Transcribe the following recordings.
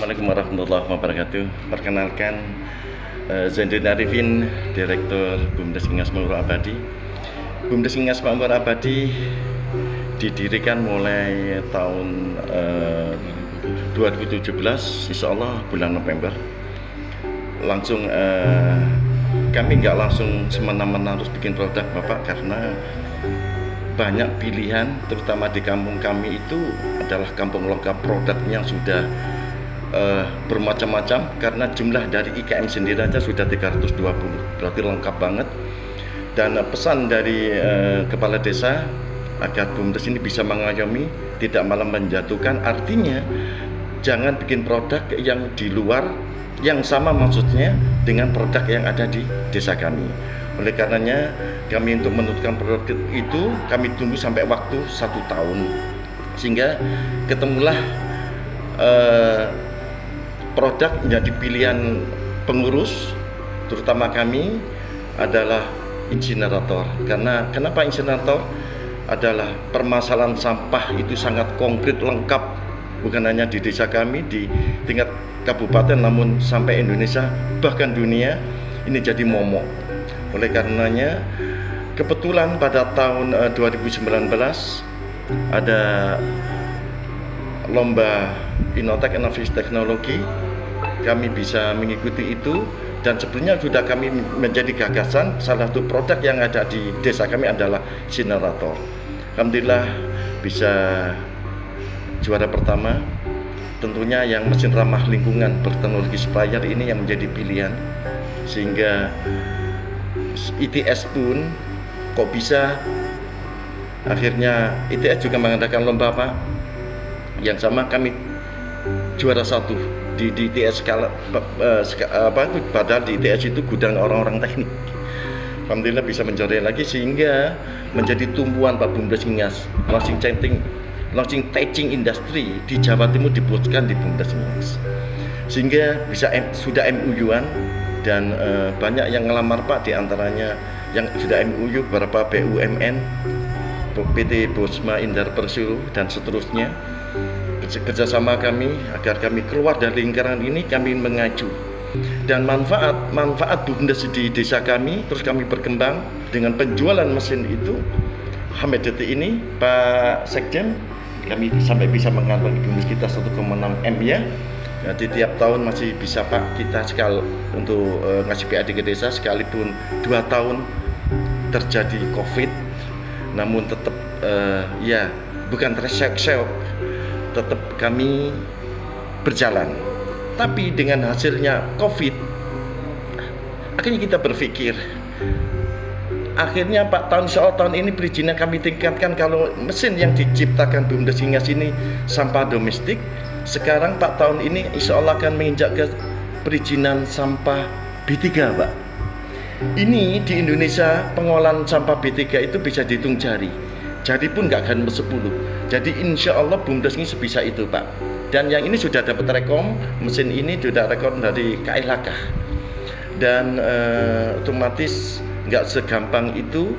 Assalamualaikum warahmatullahi wabarakatuh. Perkenalkan, Zainuddin Arifin, Direktur BUMDes Ngingas Makmur Abadi. BUMDes Ngingas Makmur Abadi didirikan mulai tahun 2017, insya Allah bulan November. Langsung kami nggak langsung semena-mena harus bikin produk Bapak, karena banyak pilihan, terutama di kampung kami itu adalah kampung lengkap, produknya sudah bermacam-macam, karena jumlah dari IKM sendiri aja sudah 320, berarti lengkap banget. Dan pesan dari kepala desa agar BUMDes ini bisa mengayomi, tidak malah menjatuhkan, artinya jangan bikin produk yang di luar, yang sama maksudnya dengan produk yang ada di desa kami. Oleh karenanya kami untuk menentukan produk itu kami tunggu sampai waktu 1 tahun, sehingga ketemulah produk menjadi pilihan pengurus, terutama kami adalah insinerator. Karena kenapa insinerator? Adalah permasalahan sampah itu sangat konkret, lengkap, bukan hanya di desa kami, di tingkat kabupaten, namun sampai Indonesia bahkan dunia ini jadi momok. Oleh karenanya kebetulan pada tahun 2019 ada lomba Innotek Inovasi Teknologi, kami bisa mengikuti itu, dan sebelumnya sudah kami menjadi gagasan. Salah satu produk yang ada di desa kami adalah insinerator. Alhamdulillah bisa juara pertama. Tentunya yang mesin ramah lingkungan berteknologi sprayer ini yang menjadi pilihan, sehingga ITS pun kok bisa, akhirnya ITS juga mengadakan lomba Pak, yang sama kami juara 1 di ITS skala padahal di ITS itu gudang orang-orang teknik. Alhamdulillah bisa menjuarai lagi, sehingga menjadi tumbuhan Pak BUMDes Ngingas. Launching teaching industry di Jawa Timur diboskan di BUMDes Ngingas, sehingga bisa sudah MOU-an, dan banyak yang ngelamar Pak, diantaranya yang sudah MOU beberapa BUMN, PT Bosma Indar Persero dan seterusnya. Kerjasama kami agar kami keluar dari lingkaran ini, kami mengacu, dan manfaat BUMDes di desa kami, terus kami berkembang dengan penjualan mesin itu. Sampai detik ini Pak Sekjen, kami sampai bisa mengantongi BUMDes kita 1,6 M ya. Jadi tiap tahun masih bisa Pak kita sekali untuk ngasih PAD ke desa, sekalipun 2 tahun terjadi COVID, namun tetap ya bukan terseok-seok, tetap kami berjalan. Tapi dengan hasilnya COVID, akhirnya kita berpikir, akhirnya Pak, tahun ini perizinan kami tingkatkan. Kalau mesin yang diciptakan BUMDes Ngingas ini sampah domestik, sekarang Pak tahun ini insya Allah akan menginjak ke perizinan sampah B3 Pak. Ini di Indonesia pengolahan sampah B3 itu bisa dihitung jari, jadi pun nggak akan 10. Jadi insya Allah BUMDes ini sebisa itu Pak. Dan yang ini sudah dapat rekom, mesin ini sudah rekom dari KLHK, dan otomatis nggak segampang itu.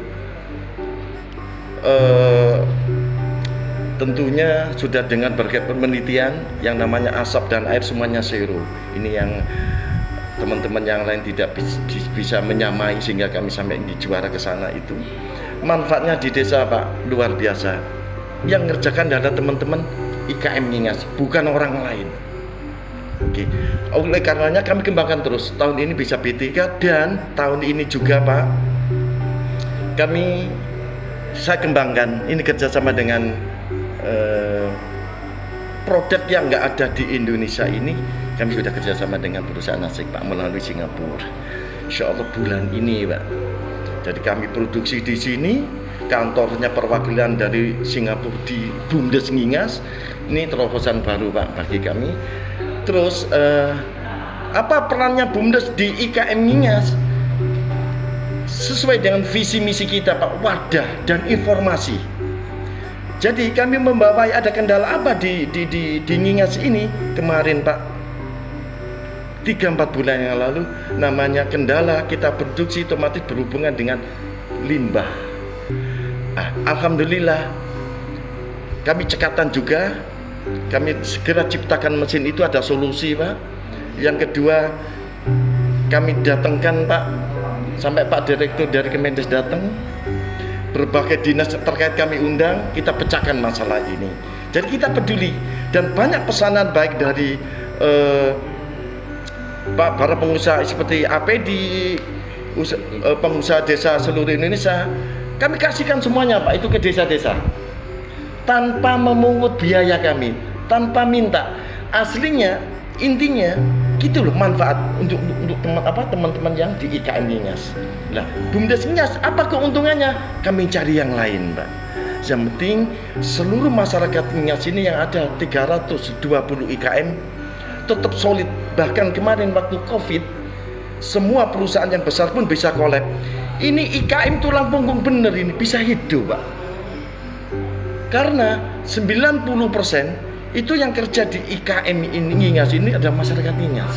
Tentunya sudah dengan berbagai penelitian, yang namanya asap dan air semuanya zero. Ini yang teman-teman yang lain tidak bisa menyamai, sehingga kami sampai di juara ke sana itu. Manfaatnya di desa Pak luar biasa. Yang ngerjakan adalah teman-teman IKM Ngingas, bukan orang lain. Oke. Oleh karenanya kami kembangkan terus. Tahun ini bisa B3, dan tahun ini juga Pak saya kembangkan ini kerjasama dengan produk yang nggak ada di Indonesia ini. Kami sudah kerjasama dengan perusahaan asing Pak melalui Singapura. Insya Allah bulan ini Pak. Jadi kami produksi di sini, kantornya perwakilan dari Singapura di BUMDes Ngingas. Ini terobosan baru Pak bagi kami. Terus apa perannya BUMDes di IKM Ngingas? Sesuai dengan visi misi kita Pak, wadah dan informasi. Jadi kami membawa, ada kendala apa di Ngingas ini kemarin Pak, 3-4 bulan yang lalu, namanya kendala kita produksi otomatis berhubungan dengan limbah. Alhamdulillah kami cekatan juga kami segera ciptakan mesin itu, ada solusi Pak. Yang kedua, kami datangkan Pak, sampai Pak Direktur dari Kemendes datang, berbagai dinas terkait kami undang, kita pecahkan masalah ini. Jadi kita peduli, dan banyak pesanan baik dari para pengusaha seperti APD, pengusaha desa seluruh Indonesia. Kami kasihkan semuanya Pak itu ke desa-desa tanpa memungut biaya kami, tanpa minta. Aslinya, intinya gitu loh, manfaat untuk teman-teman yang di IKM Ngingas. Nah, BUMDes Ngingas apa keuntungannya? Kami cari yang lain Pak. Yang penting seluruh masyarakat Ngingas ini yang ada 320 IKM tetap solid. Bahkan kemarin waktu COVID, semua perusahaan yang besar pun bisa kolab. Ini IKM tulang punggung bener, ini bisa hidup Pak. Karena 90% itu yang kerja di IKM ini Ngingas ini adalah masyarakat Ngingas.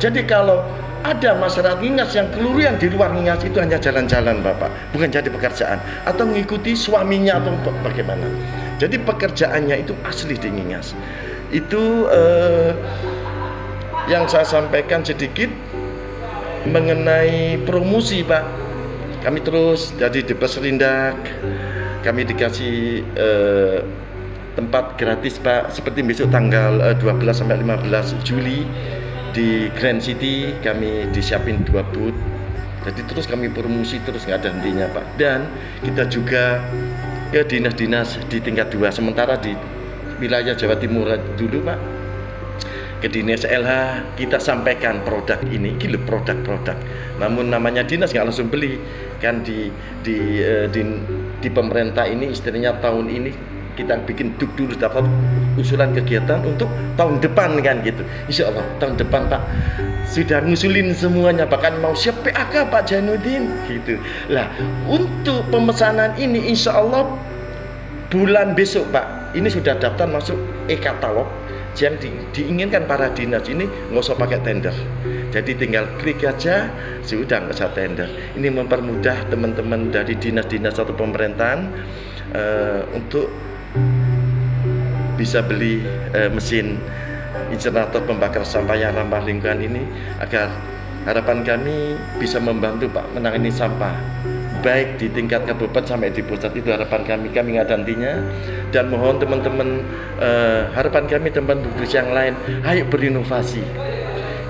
Jadi kalau ada masyarakat Ngingas yang keluluan di luar Ngingas itu hanya jalan-jalan Bapak, bukan jadi pekerjaan atau mengikuti suaminya atau bagaimana. Jadi pekerjaannya itu asli di Ngingas. Itu yang saya sampaikan sedikit mengenai promosi Pak. Kami terus jadi Depes Rindak, kami dikasih tempat gratis Pak, seperti besok tanggal 12 sampai 15 Juli di Grand City kami disiapin 2 booth. Jadi terus kami promosi terus, nggak ada hentinya Pak. Dan kita juga ke dinas-dinas di tingkat 2, sementara di wilayah Jawa Timur dulu Pak, ke dinas LH kita sampaikan produk ini, gitu produk-produk. Namun namanya dinas nggak langsung beli kan, di pemerintah ini istilahnya tahun ini kita bikin dulu dapat usulan kegiatan untuk tahun depan kan gitu. Insya Allah tahun depan Pak sudah ngusulin semuanya, bahkan mau siap PAK Pak Jainuddin gitu. Lah untuk pemesanan ini insya Allah bulan besok Pak, ini sudah daftar masuk e-katalog yang diinginkan para dinas ini, nggak usah pakai tender. Jadi tinggal klik aja, sudah nggak usah tender. Ini mempermudah teman-teman dari dinas-dinas atau pemerintahan untuk bisa beli mesin insinerator pembakar sampah yang ramah lingkungan ini, agar harapan kami bisa membantu Pak menangani sampah baik di tingkat kabupaten sampai di pusat. Itu harapan kami nggak ada hentinya. Dan mohon teman-teman, harapan kami teman BUMDes yang lain, ayo berinovasi.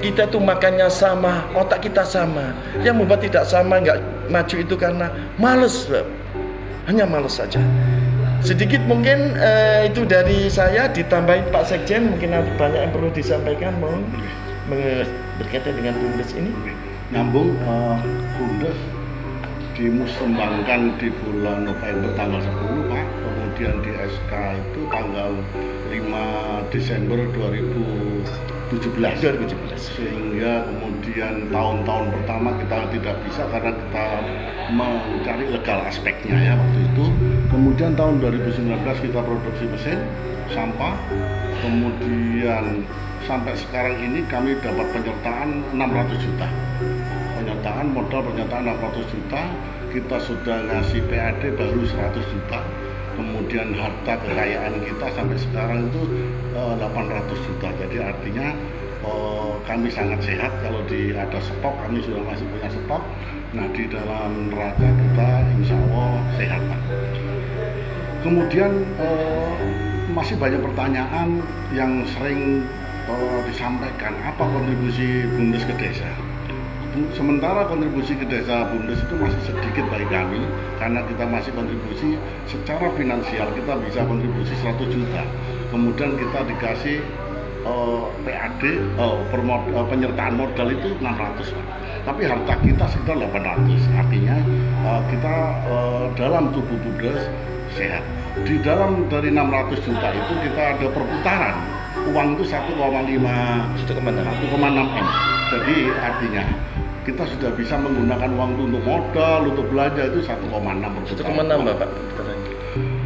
Kita tuh makannya sama, otak kita sama. Yang membuat tidak sama, nggak maju itu karena males, hanya males saja. Sedikit mungkin itu dari saya, ditambahin Pak Sekjen, mungkin ada banyak yang perlu disampaikan, mohon berkaitan dengan BUMDes ini. Nyambung, BUMDes dimusembangkan di bulan November tanggal 10 Pak, kemudian di SK itu tanggal 5 Desember 2017, sehingga kemudian tahun-tahun pertama kita tidak bisa karena kita mencari legal aspeknya ya waktu itu. Kemudian tahun 2019 kita produksi mesin sampah, kemudian sampai sekarang ini kami dapat penyertaan 600 juta. Modal penyertaan 600 juta, kita sudah ngasih PAD baru 100 juta, kemudian harta kekayaan kita sampai sekarang itu 800 juta. Jadi artinya kami sangat sehat. Kalau ada stok, kami sudah masih punya stok. Nah, di dalam neraca kita insya Allah sehat Pak. Kemudian masih banyak pertanyaan yang sering disampaikan, apa kontribusi BUMDes ke desa. Sementara kontribusi ke desa BUMDes itu masih sedikit bagi kami, karena kita masih kontribusi secara finansial, kita bisa kontribusi 100 juta, kemudian kita dikasih PAD penyertaan modal itu 600 Pak. Tapi harta kita sekitar 800, artinya kita dalam tubuh BUMDes sehat. Di dalam dari 600 juta itu kita ada perputaran uang itu 1,6 M. Jadi artinya kita sudah bisa menggunakan uang itu untuk modal, untuk belanja itu 1,6 Bapak.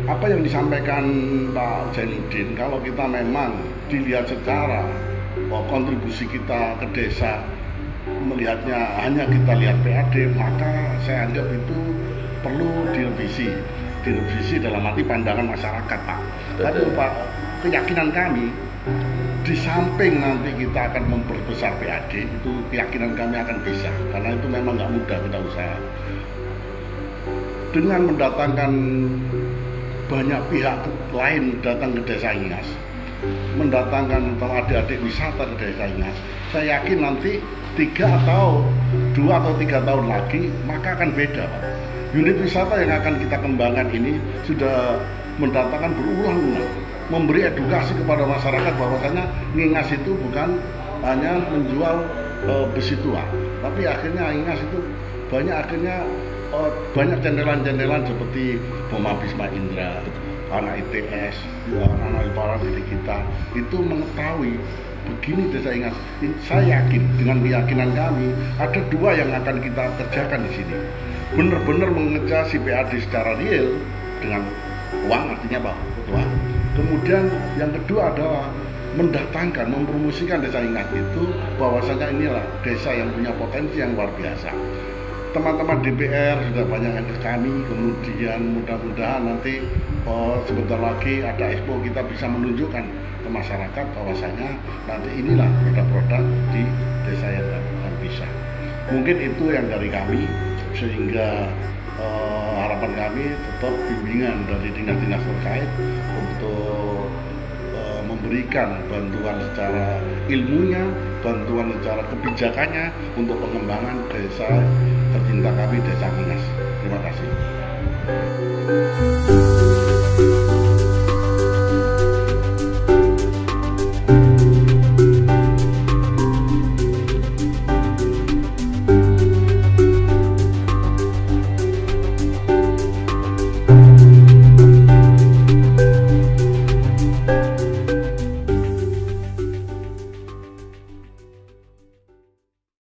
Apa yang disampaikan Pak Jainuddin, kalau kita memang dilihat secara kontribusi kita ke desa, melihatnya hanya kita lihat PAD, maka saya anggap itu perlu direvisi. direvisi dalam arti pandangan masyarakat, Pak. Tapi Pak, keyakinan kami di samping nanti kita akan memperbesar PAD, itu keyakinan kami akan bisa, karena itu memang nggak mudah kita usaha. Dengan mendatangkan banyak pihak lain datang ke Desa Ingas, mendatangkan adik-adik wisata ke Desa Ingas, saya yakin nanti 2 atau 3 tahun lagi maka akan beda, Pak. Unit wisata yang akan kita kembangkan ini sudah mendatangkan berulang-ulang, memberi edukasi kepada masyarakat bahwasanya Ingas itu bukan hanya menjual besi tua, tapi akhirnya Ingas itu banyak cendelan-cendelan seperti Boma Bisma Indra, anak ITS, anak para didik kita itu mengetahui begini Desa Ingas. Saya yakin dengan keyakinan kami ada 2 yang akan kita kerjakan di sini. Benar-benar mengejar si PAD secara real dengan uang, artinya Pak Ketua. Kemudian yang kedua adalah mendatangkan, mempromosikan Desa Ingas itu bahwasanya inilah desa yang punya potensi yang luar biasa. Teman-teman DPR sudah banyak yang ke kami, kemudian mudah-mudahan nanti sebentar lagi ada expo, kita bisa menunjukkan ke masyarakat bahwasanya nanti inilah produk-produk di desa yang bisa. Mungkin itu yang dari kami, sehingga harapan kami tetap bimbingan dari dinas-dinas terkait untuk memberikan bantuan secara ilmunya, bantuan secara kebijakannya untuk pengembangan desa tercinta kami, Desa Ingas. Terima kasih.